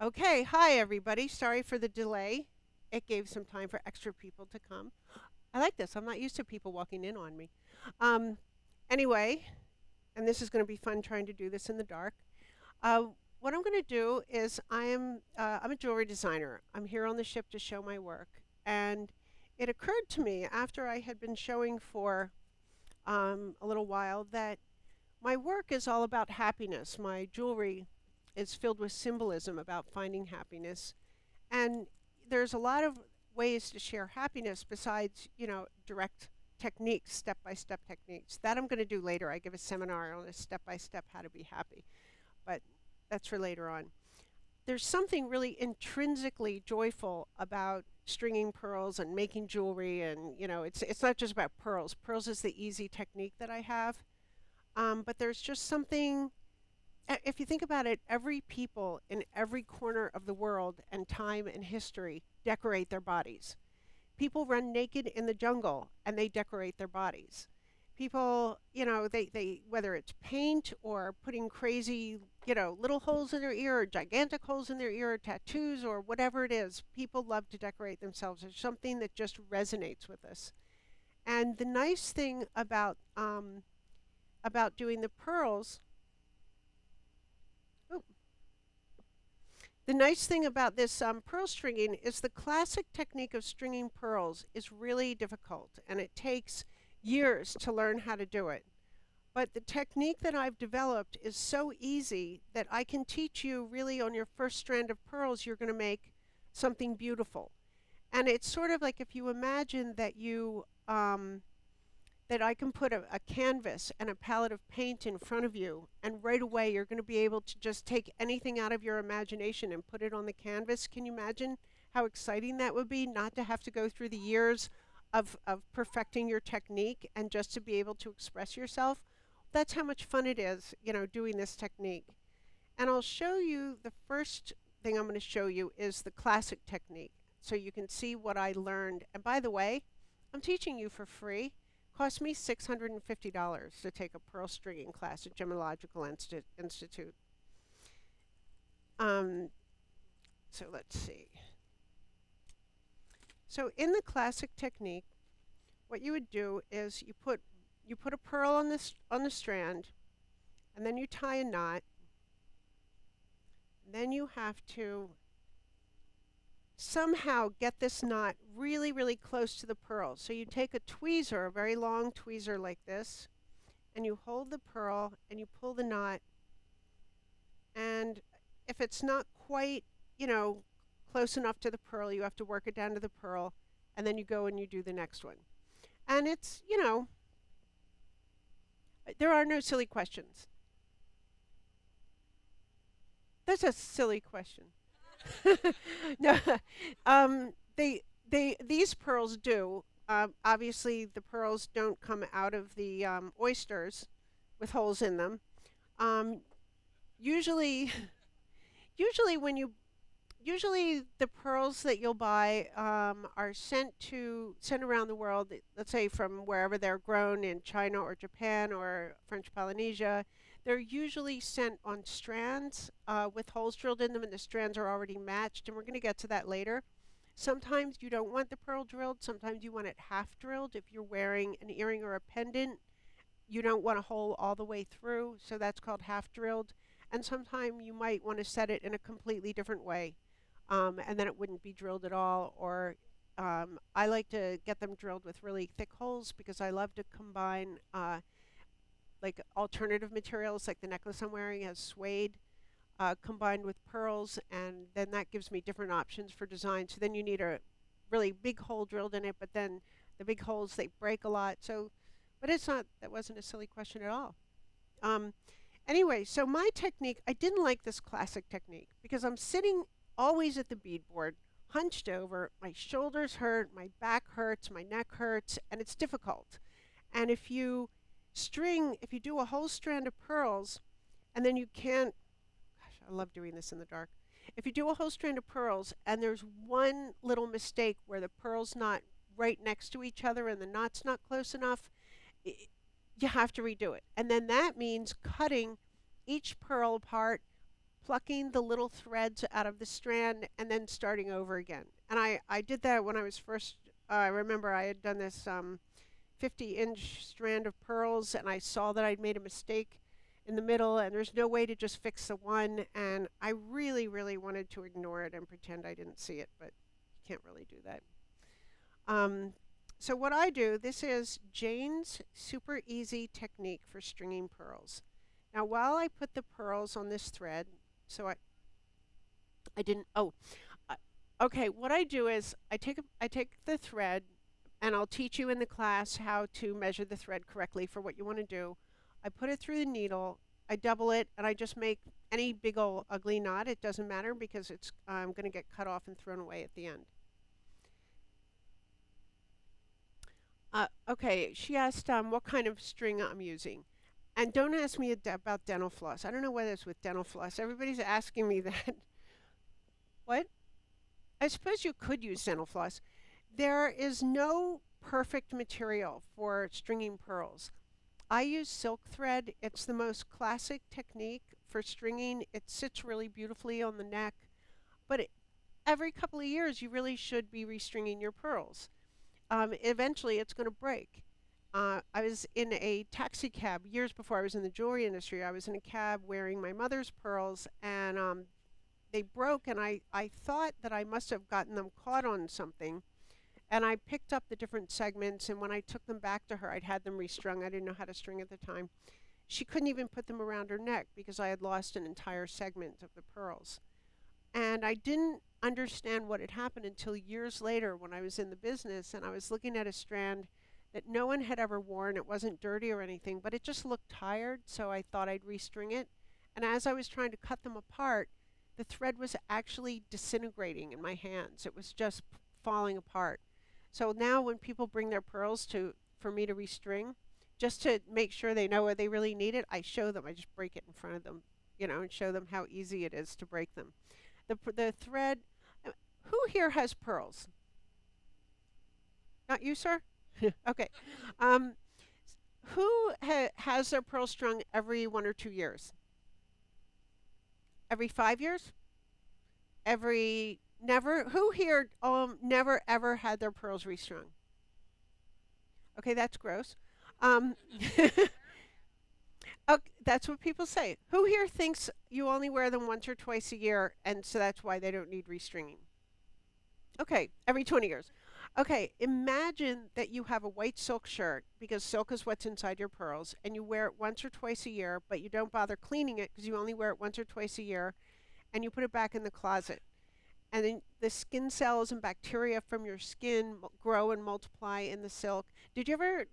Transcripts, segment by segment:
Okay, hi everybody. Sorry for the delay. It gave some time for extra people to come. I like this. I'm not used to people walking in on me. Um, anyway, and this is going to be fun trying to do this in the dark. Uh, what I'm going to do is I'm a jewelry designer. I'm here on the ship to show my work, and it occurred to me after I had been showing for a little while that my work is all about happiness. My jewelry is filled with symbolism about finding happiness. And there's a lot of ways to share happiness besides, direct techniques, step by step techniques. That I'm going to do later. I give a seminar on a step by step how to be happy, but that's for later on. There's something really intrinsically joyful about stringing pearls and making jewelry, and it's not just about pearls. Pearls is the easy technique that I have, but there's just something. If you think about it, every people in every corner of the world and time and history decorate their bodies. People run naked in the jungle and they decorate their bodies. People, they whether it's paint or putting crazy, little holes in their ear or gigantic holes in their ear or tattoos or whatever it is, people love to decorate themselves. There's something that just resonates with us. And the nice thing about doing the pearls. The nice thing about this pearl stringing is the classic technique of stringing pearls is really difficult and it takes years to learn how to do it. But the technique that I've developed is so easy that I can teach you really on your first strand of pearls, you're going to make something beautiful. And it's sort of like if you imagine that I can put a canvas and a palette of paint in front of you, and right away you're going to be able to just take anything out of your imagination and put it on the canvas. Can you imagine how exciting that would be, not to have to go through the years of perfecting your technique and just to be able to express yourself? That's how much fun it is, doing this technique. And I'll show you the first thing I'm going to show you is the classic technique so you can see what I learned. And by the way, I'm teaching you for free. Cost me $650 to take a pearl stringing class at Gemological Institute. Um, so let's see. So in the classic technique, what you would do is you put a pearl on the strand, and then you tie a knot. And then you have to somehow get this knot really, really close to the pearl. So you take a tweezer, a very long tweezer like this, and you hold the pearl and you pull the knot. And if it's not quite, close enough to the pearl, you have to work it down to the pearl, and then you go and you do the next one. And it's, there are no silly questions. That's a silly question. No, these pearls do. Obviously, the pearls don't come out of the oysters with holes in them. Um, usually, usually when you usually the pearls that you'll buy are sent around the world. Let's say from wherever they're grown in China or Japan or French Polynesia. They're usually sent on strands with holes drilled in them, and the strands are already matched. And we're going to get to that later. Sometimes you don't want the pearl drilled. Sometimes you want it half drilled. If you're wearing an earring or a pendant, you don't want a hole all the way through, so that's called half drilled. And sometimes you might want to set it in a completely different way, and then it wouldn't be drilled at all. Or I like to get them drilled with really thick holes because I love to combine like alternative materials, like the necklace I'm wearing has suede combined with pearls, and then that gives me different options for design. So then you need a really big hole drilled in it, but then the big holes, they break a lot. So, but that wasn't a silly question at all. Um, anyway, so my technique, I didn't like this classic technique because I'm sitting always at the beadboard, hunched over, my shoulders hurt, my back hurts, my neck hurts, and it's difficult. And if you do a whole strand of pearls, and then you can't, gosh, I love doing this in the dark. If you do a whole strand of pearls and there's one little mistake where the pearl's not right next to each other and the knot's not close enough, you have to redo it. And then that means cutting each pearl apart, plucking the little threads out of the strand and then starting over again. And I did that when I was first, I remember I had done this 50-inch strand of pearls, and I saw that I'd made a mistake in the middle, and there's no way to just fix the one. And I really, really wanted to ignore it and pretend I didn't see it, but you can't really do that. Um, so what I do, this is Jane's super easy technique for stringing pearls. Now, while I put the pearls on this thread, so I didn't, oh, uh, okay, what I do is I take the thread, and I'll teach you in the class how to measure the thread correctly for what you want to do. I put it through the needle, I double it, and I just make any big old ugly knot. It doesn't matter because it's going to get cut off and thrown away at the end. Okay, she asked what kind of string I'm using. And don't ask me about dental floss. I don't know whether it's with dental floss. Everybody's asking me that. What? I suppose you could use dental floss. There is no perfect material for stringing pearls. I use silk thread. It's the most classic technique for stringing. It sits really beautifully on the neck. But every couple of years, you really should be restringing your pearls. Eventually, it's going to break. I was in a taxi cab years before I was in the jewelry industry. I was in a cab wearing my mother's pearls, and they broke, and I thought that I must have gotten them caught on something. And I picked up the different segments, and when I took them back to her, I'd had them restrung. I didn't know how to string at the time. She couldn't even put them around her neck because I had lost an entire segment of the pearls. And I didn't understand what had happened until years later when I was in the business and I was looking at a strand that no one had ever worn. It wasn't dirty or anything, but it just looked tired, so I thought I'd restring it. And as I was trying to cut them apart, the thread was actually disintegrating in my hands. It was just falling apart. So now when people bring their pearls to for me to restring, just to make sure they know what they really need it, I show them. I just break it in front of them, and show them how easy it is to break them. The thread. Who here has pearls? Not you, sir? Okay. Um, who has their pearls strung every 1 or 2 years? Every 5 years? Every never? Who here never ever had their pearls restrung? Okay, that's gross. Um, okay, that's what people say. Who here thinks you only wear them once or twice a year, and so that's why they don't need restringing? Okay, every 20 years. Okay, imagine that you have a white silk shirt, because silk is what's inside your pearls, and you wear it once or twice a year, but you don't bother cleaning it because you only wear it once or twice a year, and you put it back in the closet. And then the skin cells and bacteria from your skin grow and multiply in the silk. Did you ever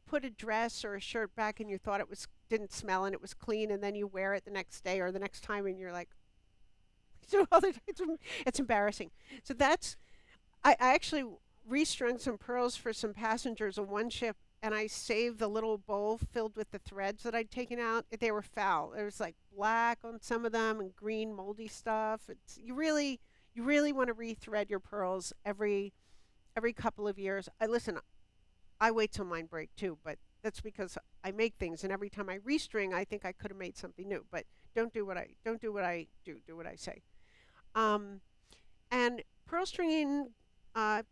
put a dress or a shirt back and you thought it was didn't smell and it was clean, and then you wear it the next day or the next time and you're like, so it's embarrassing. So that's I actually restrung some pearls for some passengers on one ship, and I saved the little bowl filled with the threads that I'd taken out. They were foul. It was like black on some of them and green moldy stuff. It's you really want to rethread your pearls every couple of years. I wait till mine break too, but that's because I make things, and every time I restring, I think I could have made something new. But don't do what I do. Do what I say. Um, and pearl stringing.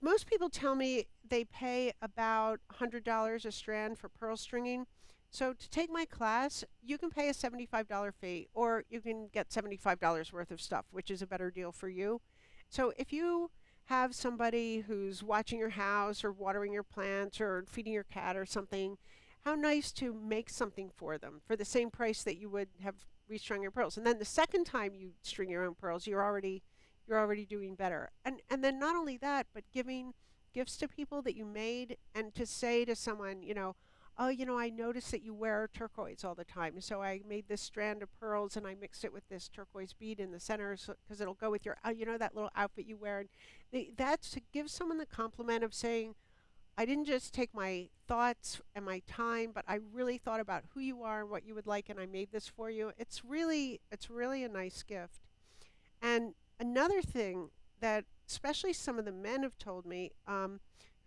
Most people tell me they pay about $100 a strand for pearl stringing. So to take my class, you can pay a $75 fee, or you can get $75 worth of stuff, which is a better deal for you. So if you have somebody who's watching your house or watering your plants or feeding your cat or something, how nice to make something for them for the same price that you would have restrung your pearls. And then the second time you string your own pearls, you're already doing better. And then not only that, but giving gifts to people that you made, and to say to someone, oh, I noticed that you wear turquoise all the time, so I made this strand of pearls and I mixed it with this turquoise bead in the center because it'll go with your, that little outfit you wear. And that's to give someone the compliment of saying, I didn't just take my thoughts and my time, but I really thought about who you are and what you would like, and I made this for you. It's really a nice gift. And another thing that especially some of the men have told me,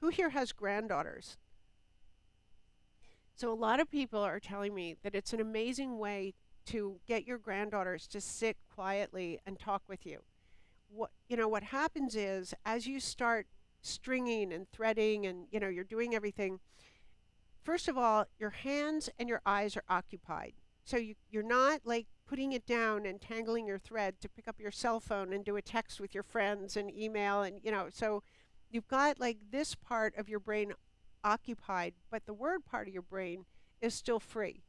who here has granddaughters? So a lot of people are telling me that it's an amazing way to get your granddaughters to sit quietly and talk with you. What happens is as you start stringing and threading and you're doing everything, first of all, your hands and your eyes are occupied. So you're not like putting it down and tangling your thread to pick up your cell phone and do a text with your friends and email and so you've got like this part of your brain occupied, but the word part of your brain is still free.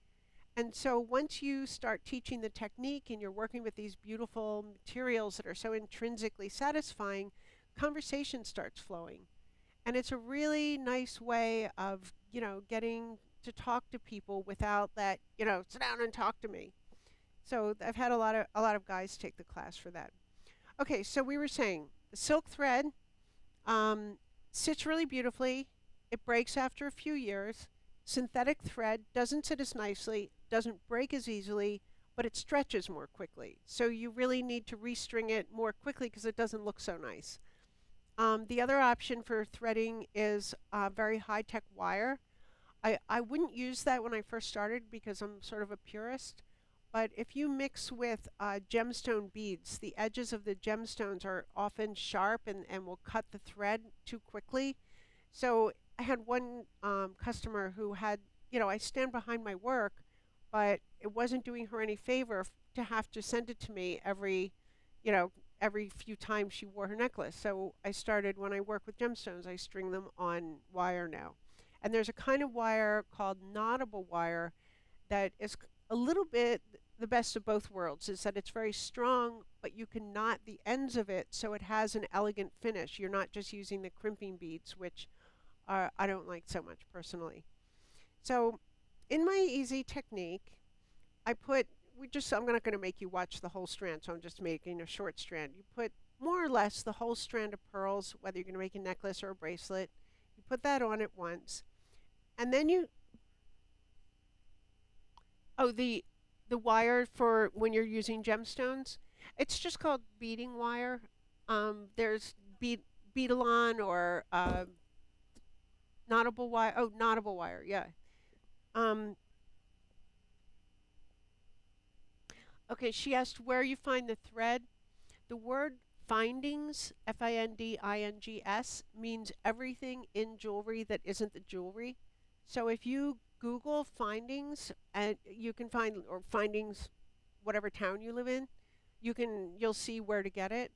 And so once you start teaching the technique and you're working with these beautiful materials that are so intrinsically satisfying, conversation starts flowing. And it's a really nice way of, getting to talk to people without that, sit down and talk to me. So I've had a lot of guys take the class for that. Okay, so we were saying the silk thread um, sits really beautifully. It breaks after a few years. Synthetic thread doesn't sit as nicely, doesn't break as easily, but it stretches more quickly. So you really need to restring it more quickly because it doesn't look so nice. The other option for threading is very high tech wire. I wouldn't use that when I first started because I'm sort of a purist. But if you mix with gemstone beads, the edges of the gemstones are often sharp and will cut the thread too quickly. So I had one customer who had, I stand behind my work, but it wasn't doing her any favor to have to send it to me you know, every few times she wore her necklace. So I started, when I work with gemstones, I string them on wire now. And there's a kind of wire called knottable wire that is a little bit the best of both worlds, is that it's very strong, but you can knot the ends of it so it has an elegant finish. You're not just using the crimping beads, which I don't like so much personally. So in my easy technique, I'm not going to make you watch the whole strand, so I'm just making a short strand. You put more or less the whole strand of pearls, whether you're going to make a necklace or a bracelet. You put that on at once. And then the wire for when you're using gemstones, it's just called beading wire. There's beadalon or knottable wire. Oh, knottable wire, yeah. Um, okay, she asked where you find the thread. The word findings, Findings, means everything in jewelry that isn't the jewelry. So if you Google findings, and you can find, or findings, whatever town you live in, you'll see where to get it.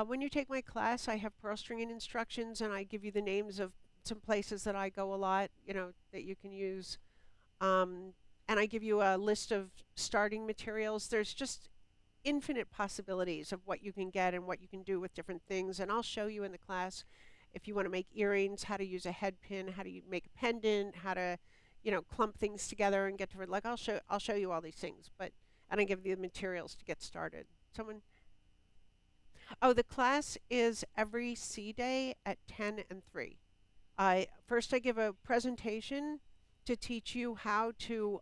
When you take my class, I have pearl stringing instructions, and I give you the names of some places that I go a lot, that you can use. Um, and I give you a list of starting materials. There's just infinite possibilities of what you can get and what you can do with different things. And I'll show you in the class if you want to make earrings, how to use a head pin, how to make a pendant, how to, clump things together and get to it. Like I'll show you all these things, and I give you the materials to get started. Someone. Oh, the class is every C day at 10 and 3. I give a presentation to teach you how to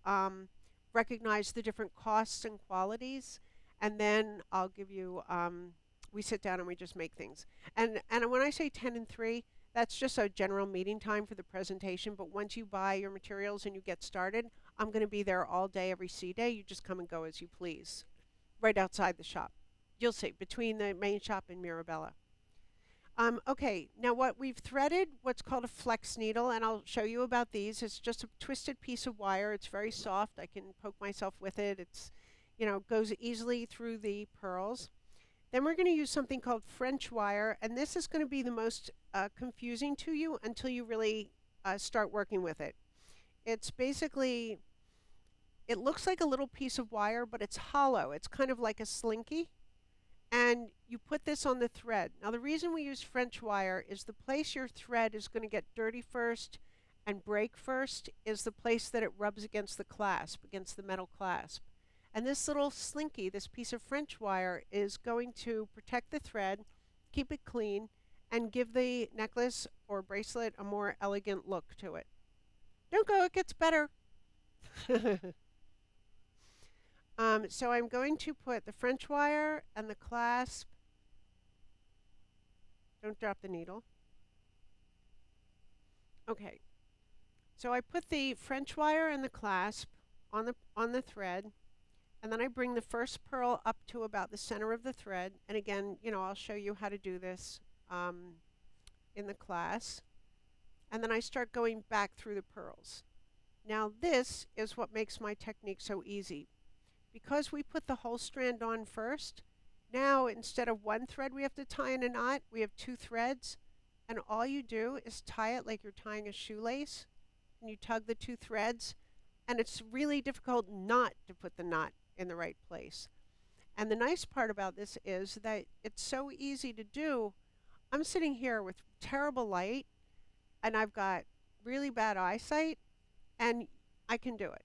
recognize the different costs and qualities, and then I'll give you. We sit down and we just make things. And when I say 10 and 3, that's just a general meeting time for the presentation. But once you buy your materials and you get started, I'm going to be there all day every C day. You just come and go as you please, right outside the shop. You'll see between the main shop and Mirabella. Okay, now what we've threaded, what's called a flex needle, and I'll show you about these. It's just a twisted piece of wire. It's very soft. I can poke myself with it. It's, goes easily through the pearls. Then we're going to use something called French wire, and this is going to be the most confusing to you until you really start working with it. It's basically, it looks like a little piece of wire, but it's hollow. It's kind of like a slinky, and you put this on the thread. Now the reason we use French wire is the place your thread is going to get dirty first and break first is the place that it rubs against the clasp, against the metal clasp. And this little slinky, this piece of French wire, is going to protect the thread, keep it clean, and give the necklace or bracelet a more elegant look to it. Don't go, it gets better. So I'm going to put the French wire and the clasp. Don't drop the needle. Okay. So I put the French wire and the clasp on the thread, and then I bring the first pearl up to about the center of the thread. And again, I'll show you how to do this um, in the class. And then I start going back through the pearls. Now this is what makes my technique so easy. Because we put the whole strand on first, now instead of one thread we have to tie in a knot, we have two threads. And all you do is tie it like you're tying a shoelace. And you tug the two threads. And it's really difficult not to put the knot in the right place. And the nice part about this is that it's so easy to do. I'm sitting here with terrible light and I've got really bad eyesight and I can do it.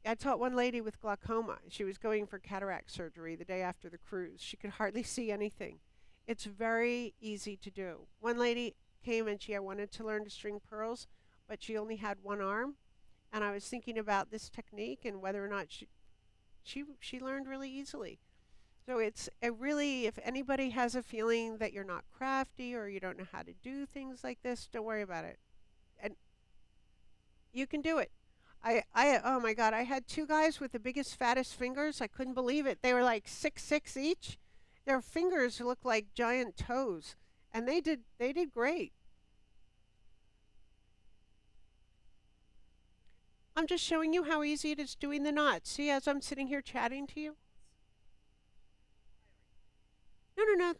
I taught one lady with glaucoma. She was going for cataract surgery the day after the cruise. She could hardly see anything. It's very easy to do. One lady came and she wanted to learn to string pearls, but she only had one arm. And I was thinking about this technique and whether or not she learned really easily. So it's a really, if anybody has a feeling that you're not crafty or you don't know how to do things like this, don't worry about it. And you can do it. Oh my God, I had two guys with the biggest, fattest fingers. I couldn't believe it. They were like 6'6" each. Their fingers looked like giant toes, and they did great. I'm just showing you how easy it is doing the knots. See, as I'm sitting here chatting to you. No, no, no.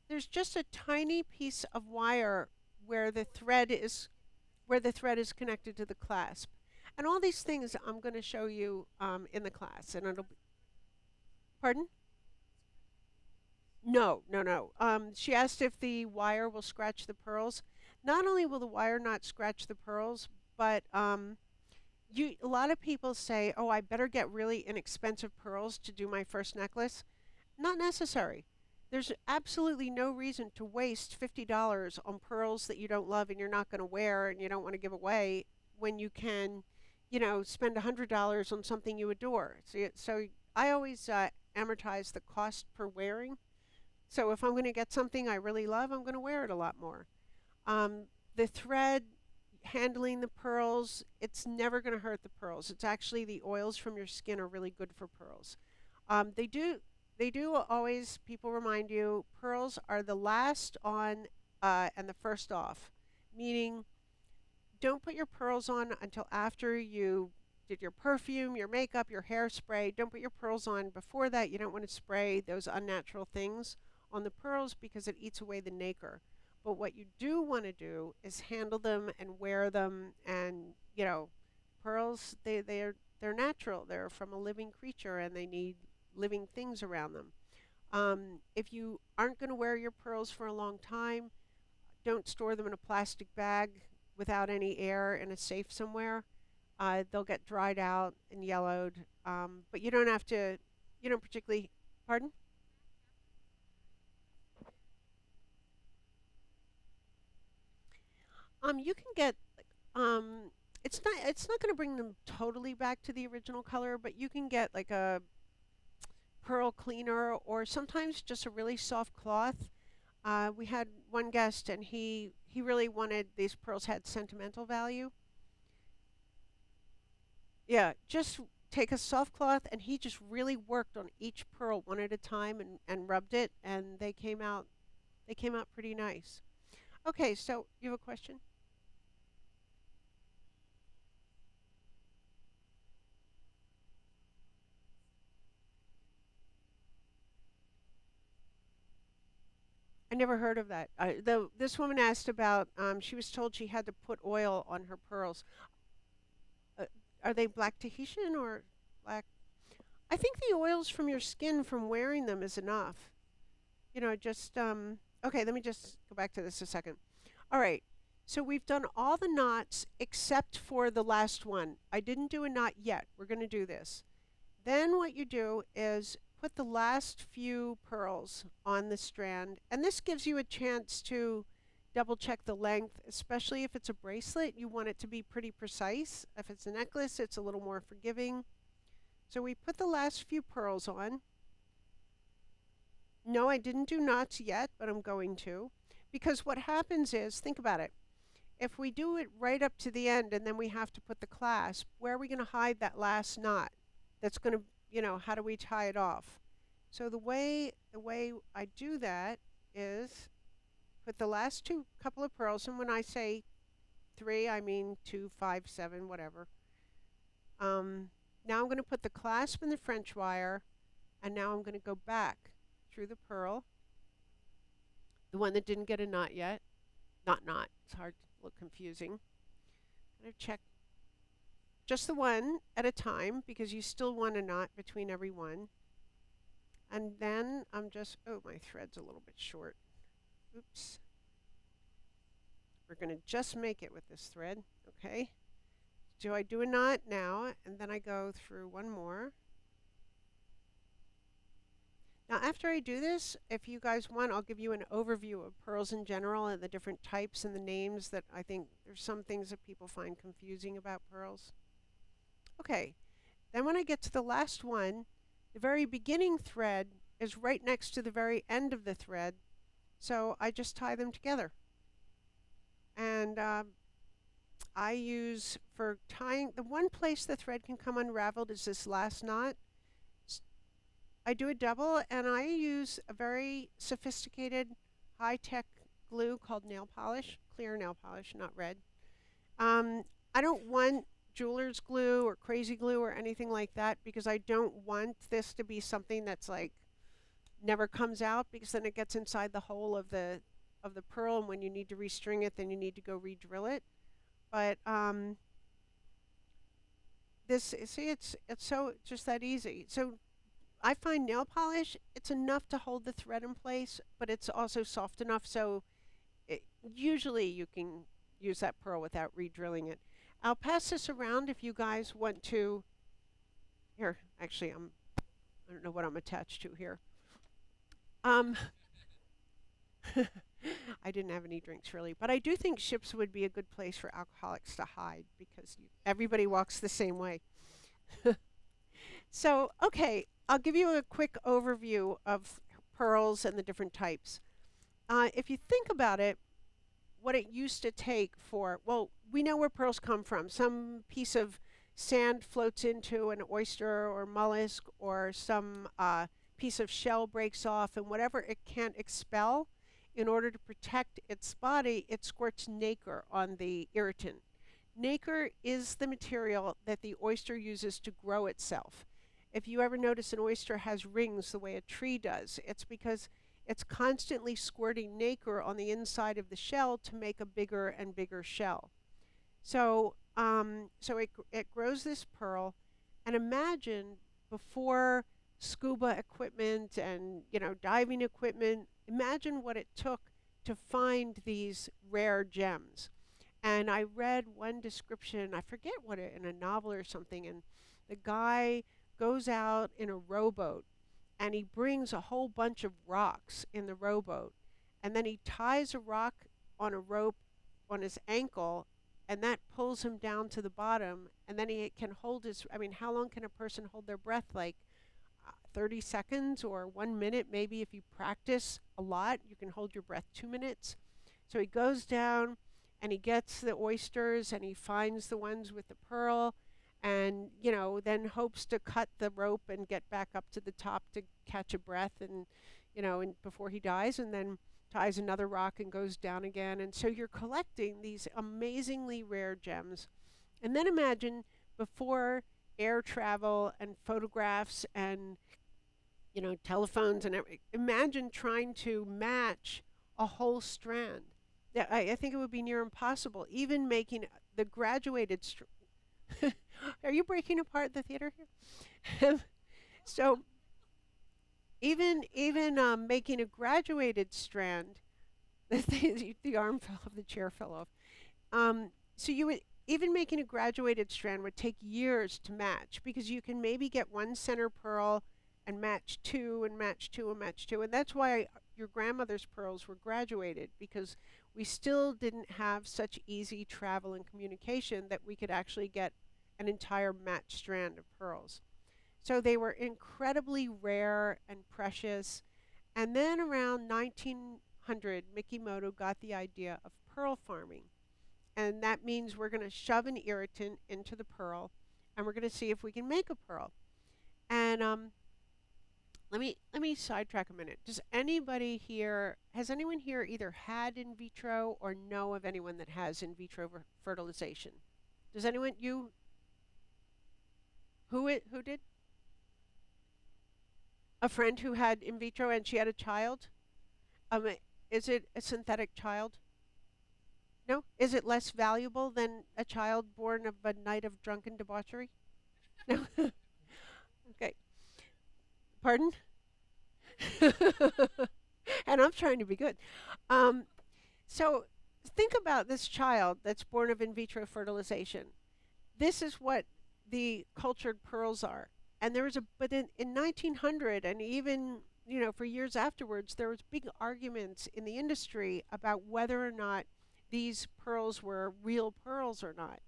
There's just a tiny piece of wire where the thread is connected to the clasp. And all these things I'm going to show you in the class, and it'll be. Pardon? No, no, no. She asked if the wire will scratch the pearls. Not only will the wire not scratch the pearls, but a lot of people say, "Oh, I better get really inexpensive pearls to do my first necklace." Not necessary. There's absolutely no reason to waste $50 on pearls that you don't love and you're not going to wear and you don't want to give away when you can, spend $100 on something you adore. So I always amortize the cost per wearing. So if I'm going to get something I really love, I'm going to wear it a lot more. The thread, handling the pearls, it's never going to hurt the pearls. It's actually the oils from your skin are really good for pearls. They do always, people remind you, pearls are the last on and the first off, meaning don't put your pearls on until after you did your perfume, your makeup, your hairspray. Don't put your pearls on before that. You don't want to spray those unnatural things on the pearls because it eats away the nacre. But what you do want to do is handle them and wear them, and pearls they're natural. They're from a living creature and they need living things around them. If you aren't going to wear your pearls for a long time, don't store them in a plastic bag without any air in a safe somewhere. They'll get dried out and yellowed. But you don't have to, you don't particularly, pardon? You can get, it's not going to bring them totally back to the original color, but you can get like a pearl cleaner or sometimes just a really soft cloth. We had one guest and he really wanted these pearls had sentimental value. Yeah, just take a soft cloth and he just really worked on each pearl one at a time and rubbed it and they came out pretty nice. Okay, so you have a question? I never heard of that. This woman asked about, she was told she had to put oil on her pearls. Uh, are they black Tahitian or black? I think the oils from your skin from wearing them is enough. Okay, let me just go back to this a second. All right, so we've done all the knots except for the last one. I didn't do a knot yet. We're going to do this. Then what you do is put the last few pearls on the strand, and this gives you a chance to double check the length, especially if it's a bracelet. You want it to be pretty precise. If it's a necklace, it's a little more forgiving. So we put the last few pearls on. No, I didn't do knots yet, but I'm going to. Because what happens is, think about it. If we do it right up to the end and then we have to put the clasp, where are we going to hide that last knot? That's going to how do we tie it off? So the way I do that is put the last two couple of pearls, and when I say three, I mean 2, 5, 7, whatever. Um, Now I'm going to put the clasp in the French wire, and now I'm going to go back through the pearl, the one that didn't get a knot yet. Not. It's hard to look confusing. I'm going to check just the one at a time because you still want a knot between every one. And then oh, my thread's a little bit short. Oops. We're going to just make it with this thread, okay? So I do a knot now, and then I go through one more. Now, after I do this, if you guys want, I'll give you an overview of pearls in general and the different types and the names that I think there's some things that people find confusing about pearls. Okay, then when I get to the last one, the very beginning thread is right next to the very end of the thread, so I just tie them together. And I use, for tying, the one place the thread can come unraveled is this last knot. I do a double, and I use a very sophisticated high-tech glue called nail polish, clear nail polish, not red. I don't want jeweler's glue or crazy glue or anything like that because I don't want this to be something that's like never comes out, because then it gets inside the hole of the pearl, and when you need to restring it, then you need to go re-drill it. But it's so just that easy. So I find nail polish, it's enough to hold the thread in place, but it's also soft enough so usually you can use that pearl without re-drilling it. I'll pass this around if you guys want to. Here, actually, I don't know what I'm attached to here. Um, I didn't have any drinks really, but I do think ships would be a good place for alcoholics to hide because everybody walks the same way. So, okay, I'll give you a quick overview of pearls and the different types. If you think about it, what it used to take for, well, we know where pearls come from. Some piece of sand floats into an oyster or mollusk, or some piece of shell breaks off, and whatever it can't expel, in order to protect its body, it squirts nacre on the irritant. Nacre is the material that the oyster uses to grow itself. If you ever notice an oyster has rings the way a tree does, it's because it's constantly squirting nacre on the inside of the shell to make a bigger and bigger shell. So, it grows this pearl, and imagine before scuba equipment and diving equipment, imagine what it took to find these rare gems. And I read one description, I forget what in a novel or something, and the guy goes out in a rowboat and he brings a whole bunch of rocks in the rowboat, and then he ties a rock on a rope on his ankle, and that pulls him down to the bottom, and then he can hold his, I mean, how long can a person hold their breath? Like 30 seconds or 1 minute, maybe. If you practice a lot, you can hold your breath 2 minutes. So he goes down and he gets the oysters and he finds the ones with the pearl, and then hopes to cut the rope and get back up to the top to catch a breath, and before he dies, and then ties another rock and goes down again. And so you're collecting these amazingly rare gems. And then imagine before air travel and photographs and telephones and everything, imagine trying to match a whole strand. I think it would be near impossible. Even making the graduated are you breaking apart the theater here? So even making a graduated strand, the arm fell off, the chair fell off. So you would, even making a graduated strand would take years to match, because you can maybe get one center pearl and match two and match two and match two, and that's why your grandmother's pearls were graduated, because we still didn't have such easy travel and communication that we could actually get an entire matched strand of pearls. So they were incredibly rare and precious. And then around 1900, Mikimoto got the idea of pearl farming. And that means we're going to shove an irritant into the pearl, and we're going to see if we can make a pearl. And let me sidetrack a minute. Does anybody here has anyone here either had in vitro or know of anyone that has in vitro fertilization? Does anyone you who did? A friend who had in vitro and she had a child? Um, is it a synthetic child? No? Is it less valuable than a child born of a night of drunken debauchery? No. Okay. Pardon? And I'm trying to be good. Um, so think about this child that's born of in vitro fertilization. This is what the cultured pearls are. And there was but in 1900 and even for years afterwards, there was big arguments in the industry about whether or not these pearls were real pearls or not.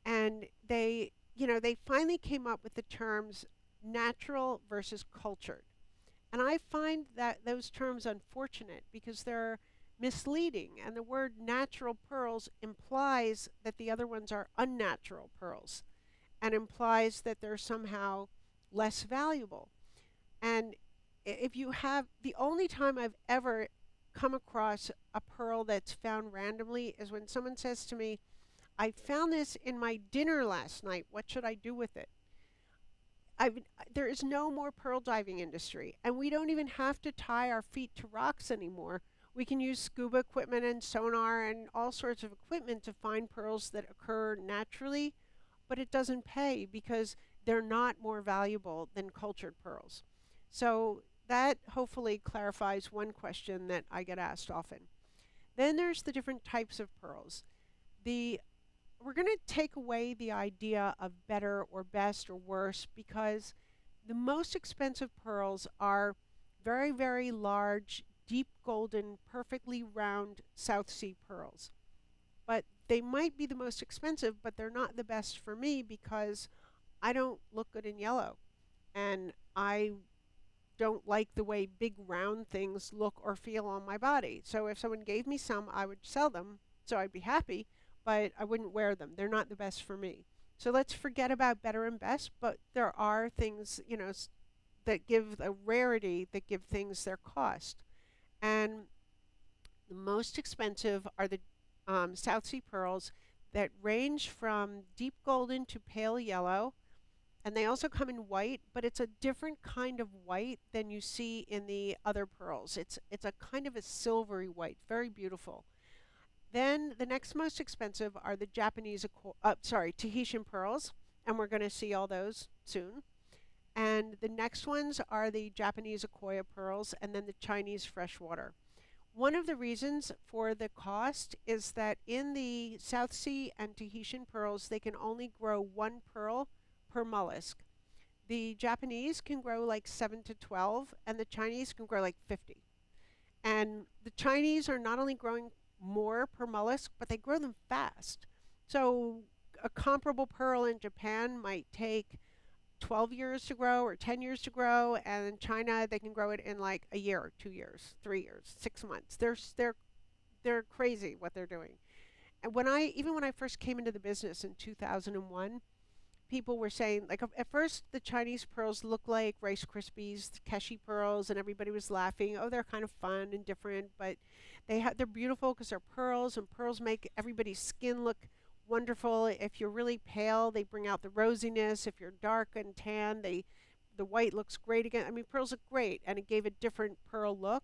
And they finally came up with the terms natural versus cultured. And I find that those terms unfortunate because they're misleading. And the word natural pearls implies that the other ones are unnatural pearls and implies that they're somehow less valuable. And if you have the only time I've ever come across a pearl that's found randomly is when someone says to me, I found this in my dinner last night. What should I do with it? I've, there is no more pearl diving industry, and we don't even have to tie our feet to rocks anymore. We can use scuba equipment and sonar and all sorts of equipment to find pearls that occur naturally, but it doesn't pay because they're not more valuable than cultured pearls. So that hopefully clarifies one question that I get asked often. Then there's the different types of pearls. The We're going to take away the idea of better or best or worse because the most expensive pearls are very, very large, deep golden, perfectly round South Sea pearls. But they might be the most expensive, but they're not the best for me because I don't look good in yellow. And I don't like the way big round things look or feel on my body. So if someone gave me some, I would sell them. So I'd be happy, but I wouldn't wear them. They're not the best for me. So let's forget about better and best, but there are things, that give a rarity that give things their cost. And the most expensive are the South Sea pearls that range from deep golden to pale yellow. And they also come in white, but it's a different kind of white than you see in the other pearls. It's a kind of a silvery white, very beautiful. Then the next most expensive are the Tahitian pearls, and we're going to see all those soon. And the next ones are the Japanese Akoya pearls and then the Chinese freshwater. One of the reasons for the cost is that in the South Sea and Tahitian pearls, they can only grow one pearl per mollusk. The Japanese can grow like 7 to 12, and the Chinese can grow like 50. And the Chinese are not only growing more per mollusk, but they grow them fast. So a comparable pearl in Japan might take 12 years to grow or 10 years to grow, and in China they can grow it in like a year, 2 years, 3 years, 6 months. They're crazy what they're doing. And when I first came into the business in 2001, people were saying, like, at first the Chinese pearls looked like Rice Krispies, Keshi pearls, and everybody was laughing. Oh, they're kind of fun and different, but they're beautiful because they're pearls, and pearls make everybody's skin look wonderful. If you're really pale, they bring out the rosiness. If you're dark and tan, the white looks great again. I mean, pearls look great, and it gave a different pearl look.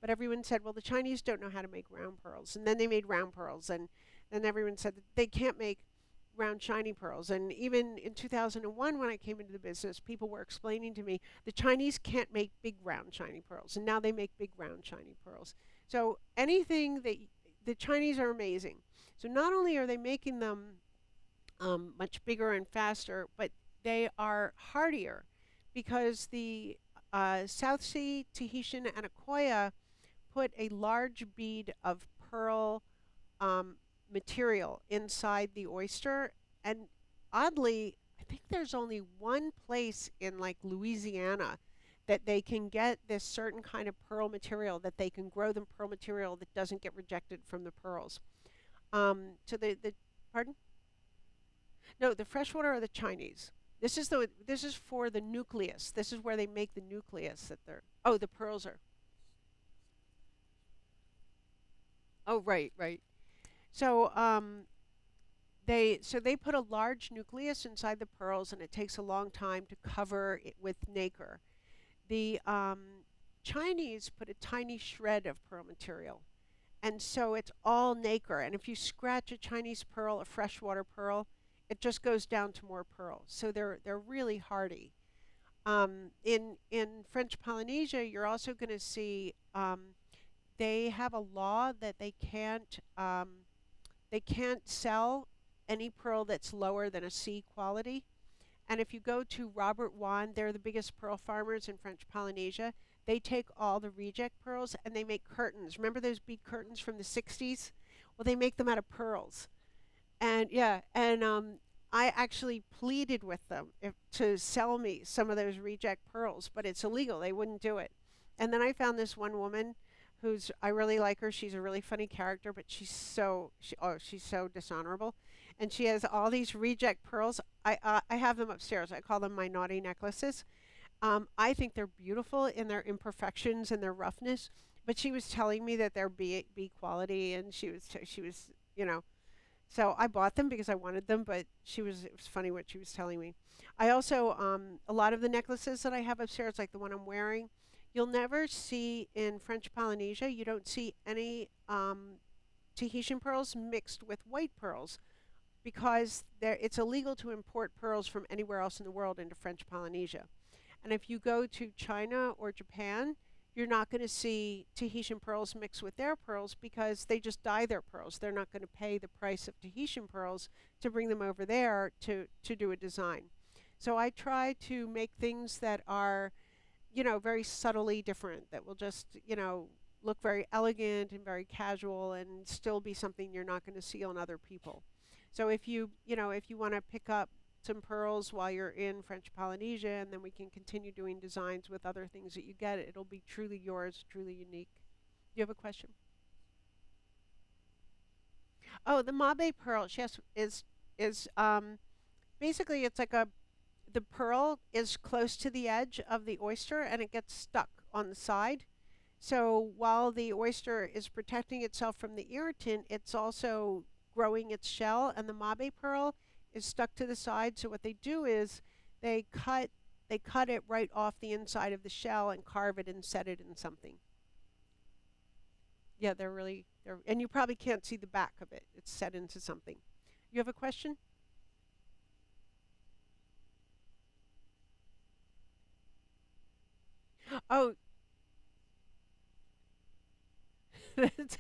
But everyone said, well, the Chinese don't know how to make round pearls, and then they made round pearls, and then everyone said that they can't make round shiny pearls. And even in 2001 when I came into the business, people were explaining to me the Chinese can't make big round shiny pearls, and now they make big round shiny pearls. So anything that the Chinese are amazing. So not only are they making them much bigger and faster, but they are hardier because the South Sea, Tahitian, and Akoya put a large bead of pearl um, material inside the oyster. And oddly, I think there's only one place in like Louisiana that they can get this certain kind of pearl material, that they can grow them pearl material that doesn't get rejected from the pearls. So pardon? No, the freshwater are the Chinese. This is for the nucleus. This is where they make the nucleus that they're. Oh, the pearls are. Oh, right, right. So they put a large nucleus inside the pearls, and it takes a long time to cover it with nacre. The Chinese put a tiny shred of pearl material, and so it's all nacre. And if you scratch a Chinese pearl, a freshwater pearl, it just goes down to more pearls. So they're really hardy. In French Polynesia, you're also going to see they have a law that they can't sell any pearl that's lower than a C quality. And if you go to Robert Wan, they're the biggest pearl farmers in French Polynesia. They take all the reject pearls and they make curtains. Remember those bead curtains from the 60s? Well, they make them out of pearls. And yeah, and I actually pleaded with them to sell me some of those reject pearls, but it's illegal. They wouldn't do it. And then I found this one woman who's I really like her. She's a really funny character, but she's so dishonorable, and she has all these reject pearls. I have them upstairs. I call them my naughty necklaces. I think they're beautiful in their imperfections and their roughness. But she was telling me that they're B quality, and she was so I bought them because I wanted them, but it was funny what she was telling me. I also a lot of the necklaces that I have upstairs, like the one I'm wearing, you'll never see in French Polynesia. You don't see any Tahitian pearls mixed with white pearls because it's illegal to import pearls from anywhere else in the world into French Polynesia. And if you go to China or Japan, you're not going to see Tahitian pearls mixed with their pearls because they just dye their pearls. They're not going to pay the price of Tahitian pearls to bring them over there to do a design. So I try to make things that are, very subtly different, that will just, look very elegant and very casual and still be something you're not going to see on other people. So if you want to pick up some pearls while you're in French Polynesia, and then we can continue doing designs with other things that you get. It'll be truly yours, truly unique. Do you have a question? Oh, the Mabe pearl, yes, is basically it's like a the pearl is close to the edge of the oyster and it gets stuck on the side. So while the oyster is protecting itself from the irritant, it's also growing its shell, and the Mabe pearl is stuck to the side. So what they do is they cut they cut it right off the inside of the shell and carve it and set it in something. Yeah, they're and you probably can't see the back of it. It's set into something. You have a question? Oh, that's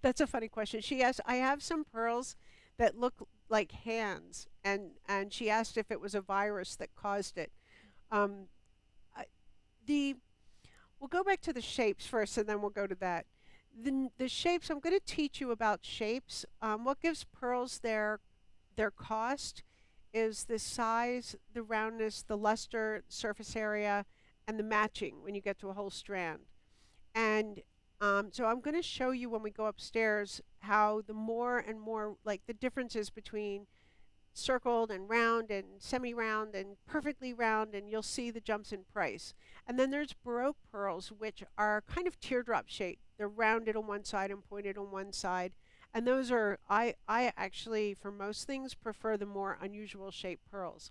that's a funny question. She asked, I have some pearls that look like hands, and she asked if it was a virus that caused it. Um, I- the We'll go back to the shapes first, and then we'll go to that. The shapes. I'm going to teach you about shapes. What gives pearls their cost is the size, the roundness, the luster, surface area, and the matching when you get to a whole strand. And so I'm going to show you when we go upstairs how the more and more, like the differences between circled and round and semi-round and perfectly round, and you'll see the jumps in price. And then there's Baroque pearls, which are kind of teardrop shaped. They're rounded on one side and pointed on one side. And those are, I actually, for most things, prefer the more unusual shaped pearls.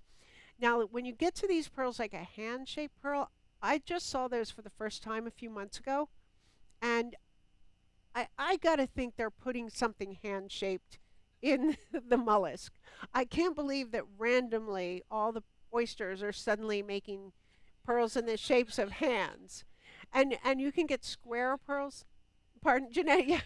Now, when you get to these pearls like a hand-shaped pearl, I just saw those for the first time a few months ago, and I gotta think they're putting something hand shaped in the mollusk. I can't believe that randomly all the oysters are suddenly making pearls in the shapes of hands. And you can get square pearls. Pardon, Jeanette? Yeah.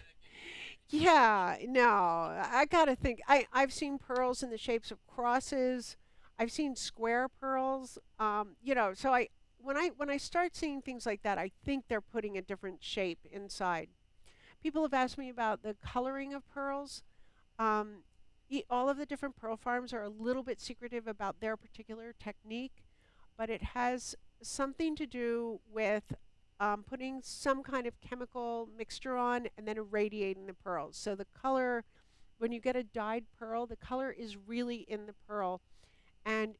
Yeah, no. I gotta think. I've seen pearls in the shapes of crosses. I've seen square pearls. So when I start seeing things like that, I think they're putting a different shape inside. People have asked me about the coloring of pearls. Um, all of the different pearl farms are a little bit secretive about their particular technique, but it has something to do with putting some kind of chemical mixture on and then irradiating the pearls. So the color, when you get a dyed pearl, the color is really in the pearl. And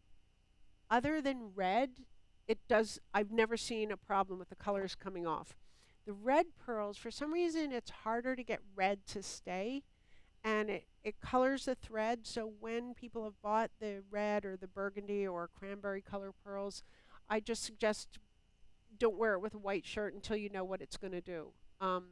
other than red, I've never seen a problem with the colors coming off. The red pearls, for some reason, it's harder to get red to stay, and it colors the thread. So when people have bought the red or the burgundy or cranberry color pearls, I just suggest don't wear it with a white shirt until you know what it's going to do. Um,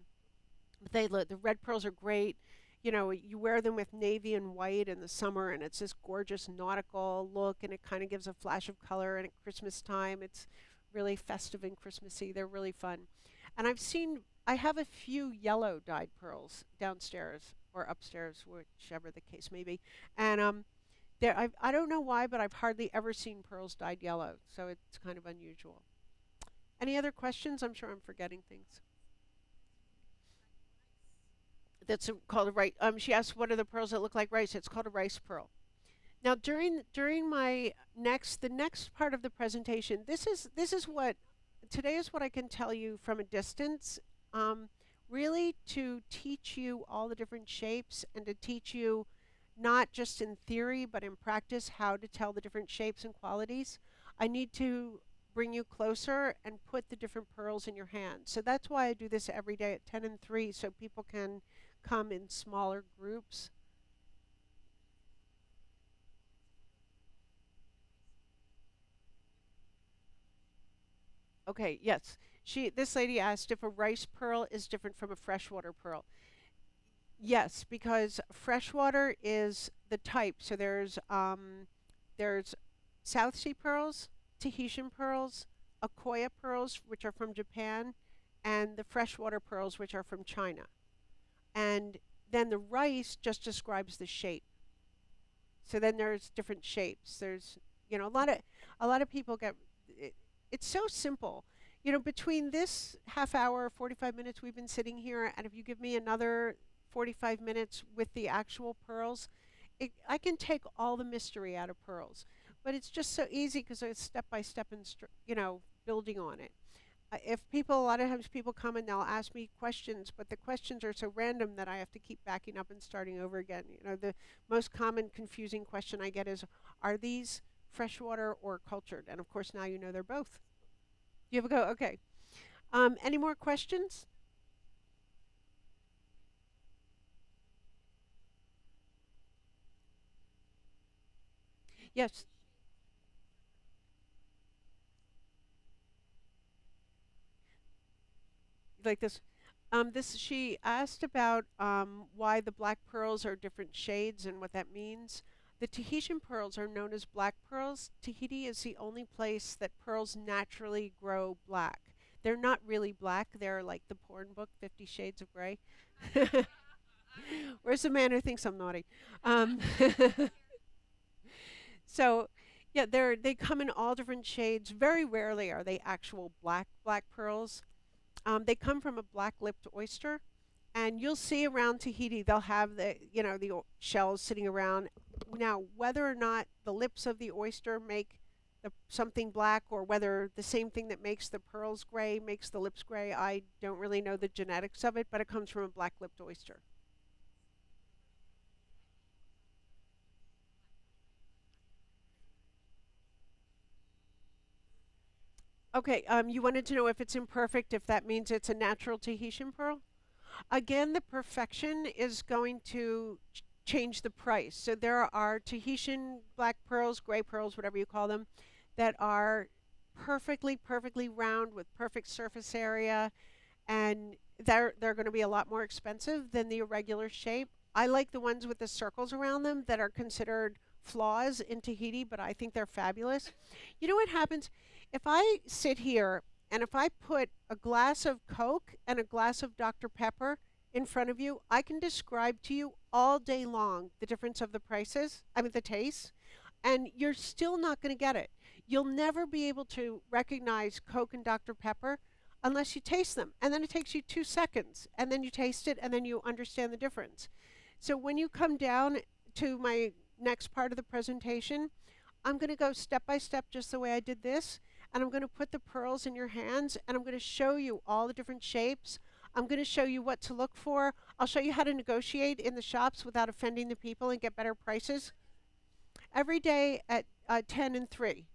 they look, the red pearls are great. You know, you wear them with navy and white in the summer, and it's this gorgeous nautical look, and it kind of gives a flash of color. And at Christmas time, it's really festive and Christmassy. They're really fun. And I have a few yellow dyed pearls downstairs or upstairs, whichever the case may be. And I don't know why, but I've hardly ever seen pearls dyed yellow, so it's kind of unusual. Any other questions? I'm sure I'm forgetting things. That's called a rice. She asked, "What are the pearls that look like rice?" It's called a rice pearl. Now, during my the next part of the presentation, this is what today is what I can tell you from a distance. Um, Really, to teach you all the different shapes and to teach you not just in theory but in practice how to tell the different shapes and qualities. I need to bring you closer and put the different pearls in your hand. So that's why I do this every day at 10 and 3 so people can come in smaller groups. Okay, yes. This lady asked if a rice pearl is different from a freshwater pearl. Yes, because freshwater is the type. So there's South Sea pearls, Tahitian pearls, Akoya pearls, which are from Japan, and the freshwater pearls, which are from China. And then the rice just describes the shape. So then there's different shapes. There's, you know, a lot of people get it's so simple. You know, between this half hour, 45 minutes we've been sitting here, and if you give me another 45 minutes with the actual pearls, I can take all the mystery out of pearls. But it's just so easy because it's step by step and, you know, building on it. If people, a lot of times people come and they'll ask me questions, but the questions are so random that I have to keep backing up and starting over again. You know, the most common confusing question I get is, are these freshwater or cultured? And of course, now you know they're both. You have a go? Okay. Any more questions? Yes, like this. She asked about why the black pearls are different shades and what that means. The Tahitian pearls are known as black pearls. Tahiti is the only place that pearls naturally grow black. They're not really black. They're like the porn book, 50 Shades of Grey. Where's the man who thinks I'm naughty? Um, so, yeah, they come in all different shades. Very rarely are they actual black pearls. They come from a black-lipped oyster, and you'll see around Tahiti they'll have the shells sitting around. Now, whether or not the lips of the oyster make something black, or whether the same thing that makes the pearls gray makes the lips gray, I don't really know the genetics of it, but it comes from a black-lipped oyster. Okay, you wanted to know if it's imperfect, if that means it's a natural Tahitian pearl? Again, the perfection is going to change the price. So there are Tahitian black pearls, gray pearls, whatever you call them, that are perfectly round with perfect surface area, and they're going to be a lot more expensive than the irregular shape. I like the ones with the circles around them that are considered flaws in Tahiti, but I think they're fabulous. You know what happens if I sit here and if I put a glass of Coke and a glass of Dr. Pepper in front of you, I can describe to you all day long the difference of the prices, I mean the taste, and you're still not going to get it. You'll never be able to recognize Coke and Dr. Pepper unless you taste them. And then it takes you 2 seconds, and then you taste it, and then you understand the difference. So when you come down to my next part of the presentation, I'm going to go step by step just the way I did this, and I'm going to put the pearls in your hands, and I'm going to show you all the different shapes. I'm going to show you what to look for. I'll show you how to negotiate in the shops without offending the people and get better prices. Every day at 10 and 3.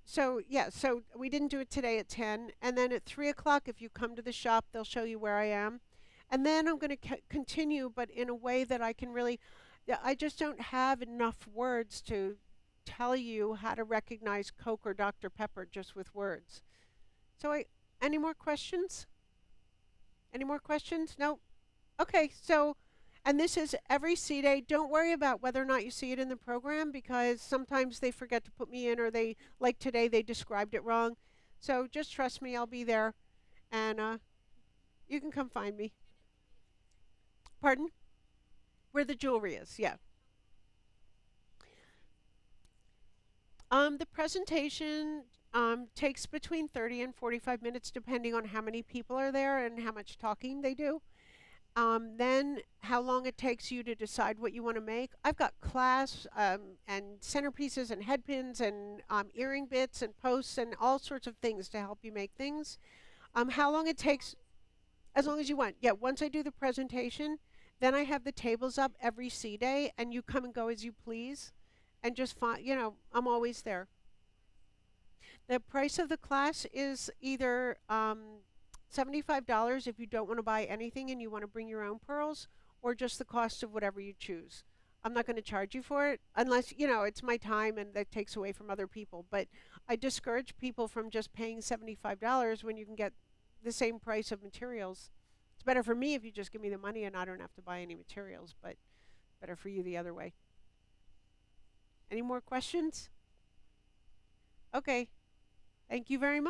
So yeah, so we didn't do it today at 10, and then at 3 o'clock, if you come to the shop, they'll show you where I am, and then I'm going to continue, but in a way that I can really. Yeah, I just don't have enough words to tell you how to recognize Coke or Dr. Pepper just with words. So any more questions? Any more questions? No. Okay, so, and this is every C day. Don't worry about whether or not you see it in the program because sometimes they forget to put me in or they, like today, they described it wrong. So just trust me, I'll be there and you can come find me. Pardon? Where the jewelry is, yeah. The presentation takes between 30 and 45 minutes depending on how many people are there and how much talking they do. Then how long it takes you to decide what you want to make. I've got clasps and centerpieces and headpins and earring bits and posts and all sorts of things to help you make things. How long it takes, as long as you want. Yeah, once I do the presentation, then I have the tables up every C day and you come and go as you please and just find, I'm always there. The price of the class is either $75 if you don't want to buy anything and you want to bring your own pearls, or just the cost of whatever you choose. I'm not going to charge you for it unless, it's my time and that takes away from other people. But I discourage people from just paying $75 when you can get the same price of materials. It's better for me if you just give me the money and I don't have to buy any materials, but better for you the other way. Any more questions? Okay. Thank you very much.